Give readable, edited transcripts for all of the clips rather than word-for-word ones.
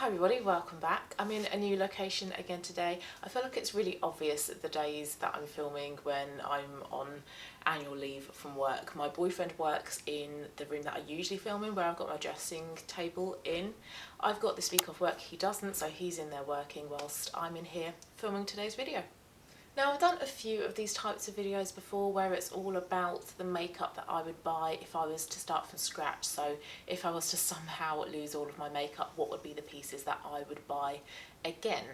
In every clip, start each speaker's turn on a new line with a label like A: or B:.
A: Hi everybody, welcome back. I'm in a new location again today. I feel like it's really obvious the days that I'm filming when I'm on annual leave from work. My boyfriend works in the room that I usually film in, where I've got my dressing table in. I've got this week off work, he doesn't, so he's in there working whilst I'm in here filming today's video. Now, I've done a few of these types of videos before where it's all about the makeup that I would buy if I was to start from scratch. So if I was to somehow lose all of my makeup, what would be the pieces that I would buy again?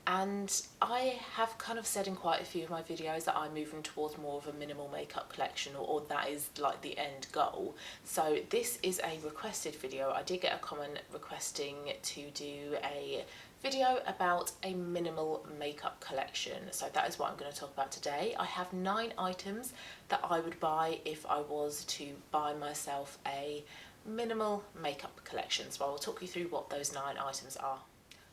A: And I have kind of said in quite a few of my videos that I'm moving towards more of a minimal makeup collection, or that is like the end goal. So this is a requested video. I did get a comment requesting to do a video about a minimal makeup collection. So that is what I'm going to talk about today. I have 9 items that I would buy if I was to buy myself a minimal makeup collection. So I will talk you through what those 9 items are.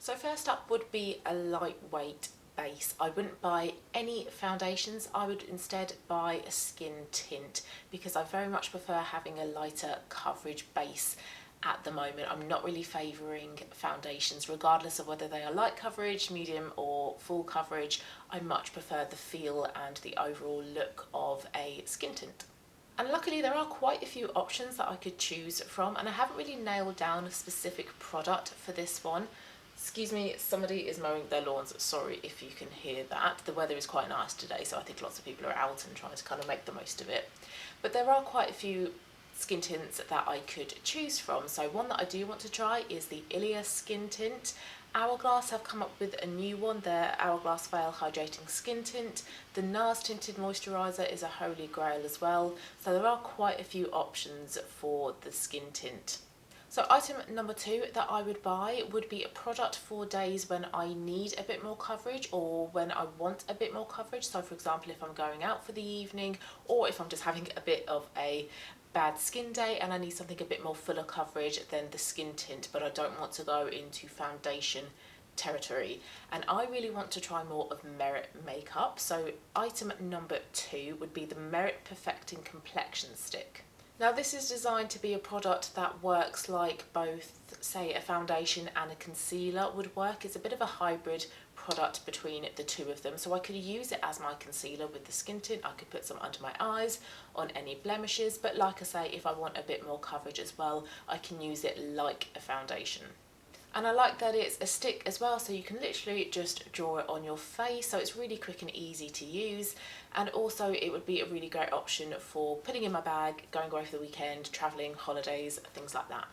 A: So first up would be a lightweight base. I wouldn't buy any foundations. I would instead buy a skin tint because I very much prefer having a lighter coverage base at the moment. I'm not really favouring foundations regardless of whether they are light coverage, medium or full coverage. I much prefer the feel and the overall look of a skin tint. And luckily there are quite a few options that I could choose from, and I haven't really nailed down a specific product for this one. Excuse me, somebody is mowing their lawns. Sorry if you can hear that. The weather is quite nice today, so I think lots of people are out and trying to kind of make the most of it. But there are quite a few skin tints that I could choose from. So one that I do want to try is the Ilia skin tint. Hourglass have come up with a new one, their Hourglass Veil Hydrating Skin Tint. The NARS Tinted Moisturiser is a holy grail as well. So there are quite a few options for the skin tint. So item number 2 that I would buy would be a product for days when I need a bit more coverage or when I want a bit more coverage. So for example, if I'm going out for the evening or if I'm just having a bit of a bad skin day and I need something a bit more fuller coverage than the skin tint, but I don't want to go into foundation territory. And I really want to try more of Merit makeup. So item number 2 would be the Merit Perfecting Complexion Stick. Now this is designed to be a product that works like both, say, a foundation and a concealer would work. It's a bit of a hybrid product between the two of them. So I could use it as my concealer with the skin tint. I could put some under my eyes on any blemishes. But like I say, if I want a bit more coverage as well, I can use it like a foundation. And I like that it's a stick as well, so you can literally just draw it on your face, so it's really quick and easy to use. And also it would be a really great option for putting in my bag, going away for the weekend, travelling, holidays, things like that.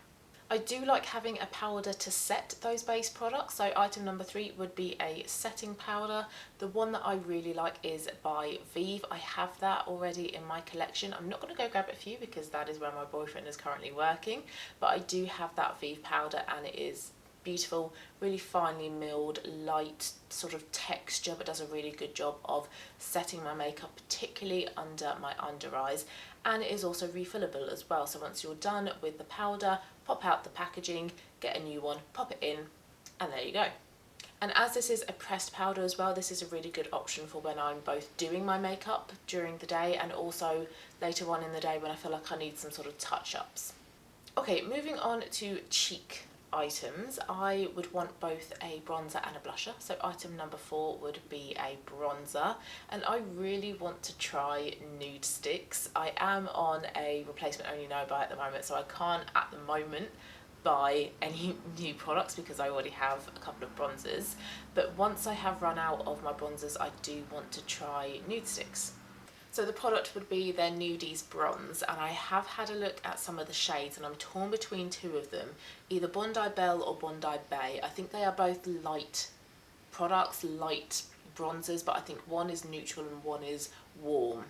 A: I do like having a powder to set those base products, so item number 3 would be a setting powder. The one that I really like is by Vive. I have that already in my collection. I'm not going to go grab a few because that is where my boyfriend is currently working, but I do have that Vive powder and it is beautiful, really finely milled, light sort of texture, but does a really good job of setting my makeup, particularly under my under eyes. And it is also refillable as well, so once you're done with the powder, pop out the packaging, get a new one, pop it in, and there you go. And as this is a pressed powder as well, this is a really good option for when I'm both doing my makeup during the day and also later on in the day when I feel like I need some sort of touch-ups. Okay, moving on to cheek items. I would want both a bronzer and a blusher. So item number 4 would be a bronzer, and I really want to try nude sticks. I am on a replacement only no buy at the moment, so I can't at the moment buy any new products because I already have a couple of bronzers, but once I have run out of my bronzers I do want to try nude sticks. So the product would be their Nudies Bronze, and I have had a look at some of the shades and I'm torn between 2 of them, either Bondi Belle or Bondi Bay. I think they are both light products, light bronzers, but I think one is neutral and one is warm.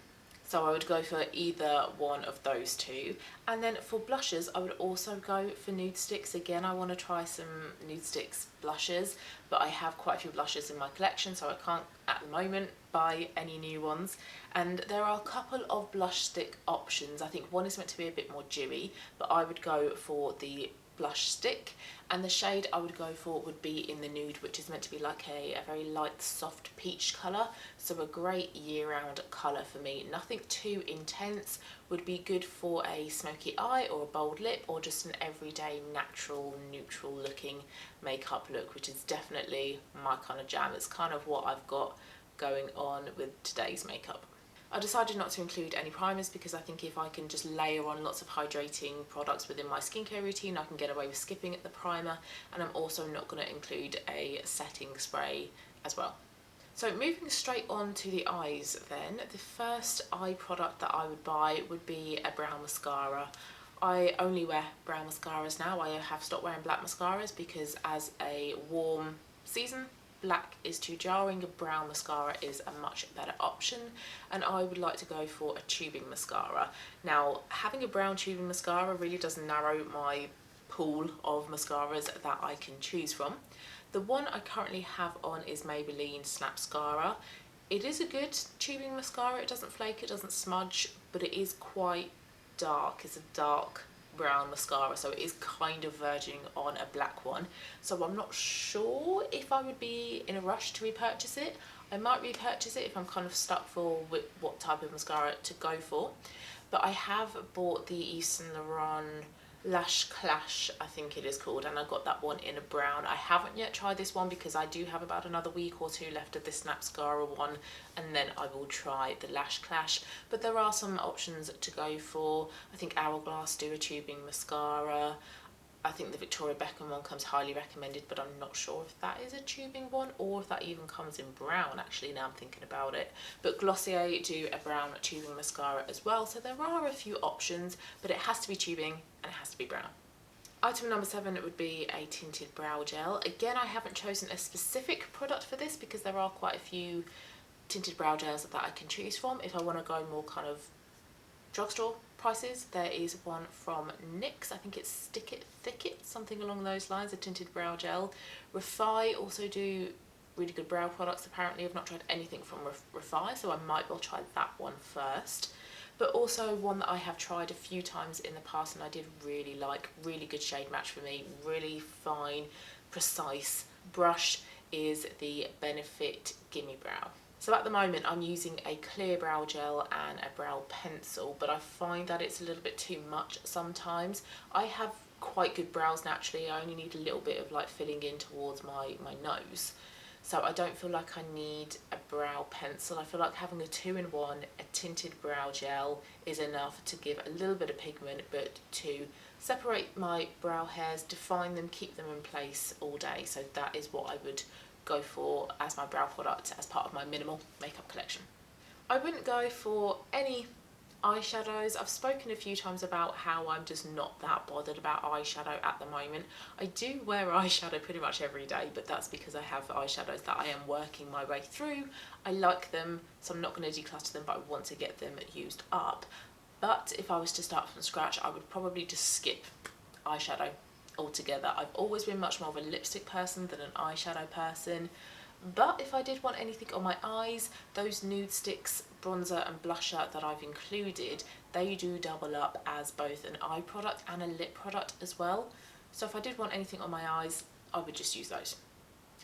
A: So I would go for either one of those 2. And then for blushes, I would also go for nude sticks. Again, I want to try some nude sticks blushes, but I have quite a few blushes in my collection, so I can't at the moment buy any new ones. And there are a couple of blush stick options. I think one is meant to be a bit more dewy, but I would go for the blush stick, and the shade I would go for would be in the nude, which is meant to be like a very light soft peach colour, so a great year-round colour for me. Nothing too intense, would be good for a smoky eye or a bold lip, or just an everyday natural neutral looking makeup look, which is definitely my kind of jam. It's kind of what I've got going on with today's makeup. I decided not to include any primers because I think if I can just layer on lots of hydrating products within my skincare routine, I can get away with skipping the primer, and I'm also not going to include a setting spray as well. So moving straight on to the eyes then, the first eye product that I would buy would be a brow mascara. I only wear brow mascaras now. I have stopped wearing black mascaras because as a warm season, black is too jarring. A brown mascara is a much better option, and I would like to go for a tubing mascara. Now, having a brown tubing mascara really does narrow my pool of mascaras that I can choose from. The one I currently have on is Maybelline Snapscara. It is a good tubing mascara. It doesn't flake, it doesn't smudge, but it is quite dark. It's a dark brown mascara, so it is kind of verging on a black one, so I'm not sure if I would be in a rush to repurchase it. I might repurchase it if I'm kind of stuck for what type of mascara to go for, but I have bought the Yves Saint Laurent Lash Clash, I think it is called, and I got that one in a brown. I haven't yet tried this one because I do have about another week or two left of this Snapscara one, and then I will try the Lash Clash. But there are some options to go for. I think Hourglass do a tubing mascara. I think the Victoria Beckham one comes highly recommended, but I'm not sure if that is a tubing one or if that even comes in brown, actually, now I'm thinking about it. But Glossier do a brown tubing mascara as well, so there are a few options, but it has to be tubing and it has to be brown. Item number 7 would be a tinted brow gel. Again, I haven't chosen a specific product for this because there are quite a few tinted brow gels that I can choose from. If I want to go more kind of drugstore prices, there is one from NYX, I think it's Stick It Thick It, something along those lines, a tinted brow gel. Refi also do really good brow products apparently. I've not tried anything from Refi, so I might well try that one first. But also one that I have tried a few times in the past and I did really like, really good shade match for me, really fine, precise brush, is the Benefit Gimme Brow. So at the moment I'm using a clear brow gel and a brow pencil, but I find that it's a little bit too much sometimes. I have quite good brows naturally. I only need a little bit of like filling in towards my nose. So I don't feel like I need a brow pencil. I feel like having a 2-in-1, a tinted brow gel is enough to give a little bit of pigment, but to separate my brow hairs, define them, keep them in place all day. So that is what I would go for as my brow product as part of my minimal makeup collection. I wouldn't go for any eyeshadows. I've spoken a few times about how I'm just not that bothered about eyeshadow at the moment. I do wear eyeshadow pretty much every day, but that's because I have eyeshadows that I am working my way through. I like them, so I'm not going to declutter them, but I want to get them used up. But if I was to start from scratch, I would probably just skip eyeshadow altogether. I've always been much more of a lipstick person than an eyeshadow person, but if I did want anything on my eyes, those nude sticks, bronzer and blusher that I've included, they do double up as both an eye product and a lip product as well. So if I did want anything on my eyes, I would just use those.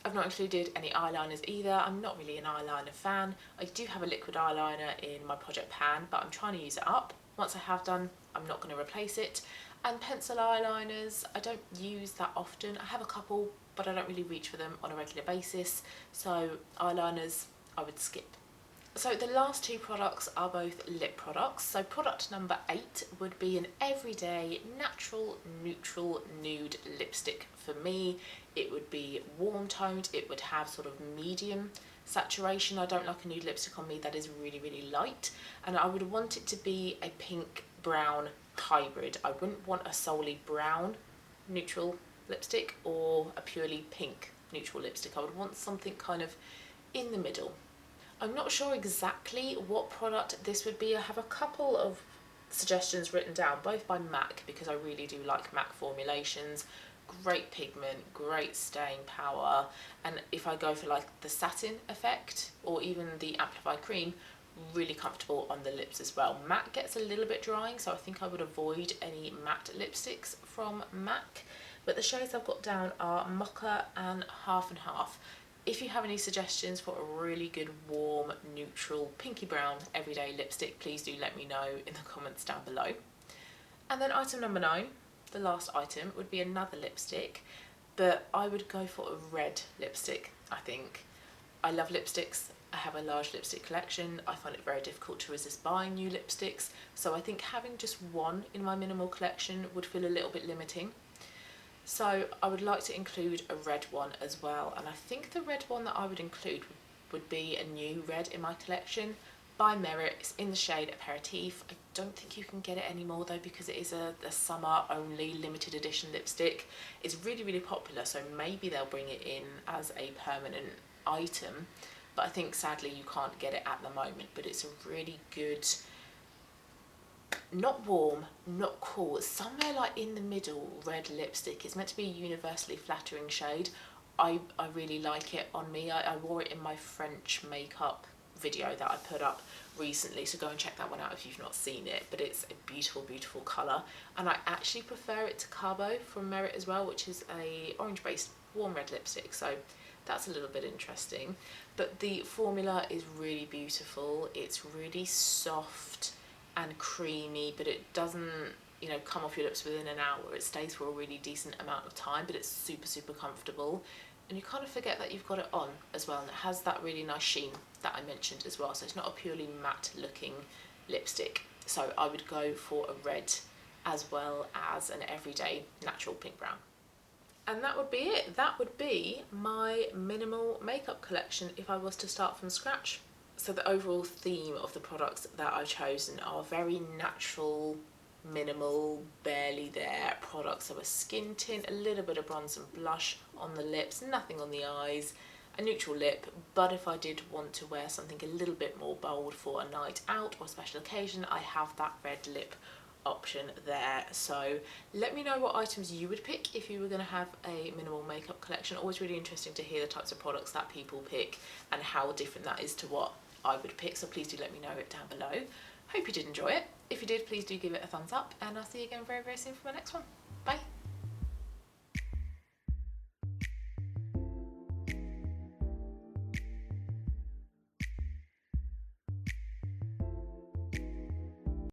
A: I've not included any eyeliners either. I'm not really an eyeliner fan. I do have a liquid eyeliner in my Project Pan, but I'm trying to use it up. Once I have done, I'm not going to replace it. And pencil eyeliners, I don't use that often. I have a couple, but I don't really reach for them on a regular basis. So eyeliners, I would skip. So the last two products are both lip products. So product number 8 would be an everyday natural neutral nude lipstick for me. It would be warm toned, it would have sort of medium saturation. I don't like a nude lipstick on me that is really, really light, and I would want it to be a pink brown hybrid. I wouldn't want a solely brown neutral lipstick or a purely pink neutral lipstick. I would want something kind of in the middle. I'm not sure exactly what product this would be. I have a couple of suggestions written down, both by MAC, because I really do like MAC formulations. Great pigment, great staying power, and if I go for like the satin effect or even the amplified cream, really comfortable on the lips as well. MAC gets a little bit drying, so I think I would avoid any matte lipsticks from MAC. But the shades I've got down are Mocha and Half and Half. If you have any suggestions for a really good warm, neutral, pinky brown everyday lipstick, please do let me know in the comments down below. And then item number 9, the last item, would be another lipstick, but I would go for a red lipstick, I think. I love lipsticks. I have a large lipstick collection. I find it very difficult to resist buying new lipsticks, so I think having just one in my minimal collection would feel a little bit limiting. So I would like to include a red one as well, and I think the red one that I would include would be a new red in my collection by Merit. It's in the shade Aperitif. I don't think you can get it anymore though, because it is a summer only limited edition lipstick. It's really, really popular, so maybe they'll bring it in as a permanent item, but I think sadly you can't get it at the moment. But it's a really good, not warm, not cool, it's somewhere like in the middle red lipstick. It's meant to be a universally flattering shade. I really like it on me. I wore it in my French makeup video that I put up recently, so go and check that one out if you've not seen it. But it's a beautiful, beautiful colour, and I actually prefer it to Cabo from Merit as well, which is a orange based warm red lipstick, so that's a little bit interesting. But the formula is really beautiful. It's really soft and creamy, but it doesn't, you know, come off your lips within an hour. It stays for a really decent amount of time, but it's super, super comfortable, and you kind of forget that you've got it on as well, and it has that really nice sheen that I mentioned as well, so it's not a purely matte looking lipstick. So I would go for a red as well as an everyday natural pink brown. And that would be it. That would be my minimal makeup collection if I was to start from scratch. So the overall theme of the products that I've chosen are very natural, minimal, barely there products. So a skin tint, a little bit of bronze and blush on the lips, nothing on the eyes, a neutral lip. But if I did want to wear something a little bit more bold for a night out or a special occasion, I have that red lip option there. So let me know what items you would pick if you were going to have a minimal makeup collection. Always really interesting to hear the types of products that people pick and how different that is to what I would pick, so please do let me know it down below. Hope you did enjoy it. If you did, please do give it a thumbs up, and I'll see you again very, very soon for my next one. Bye.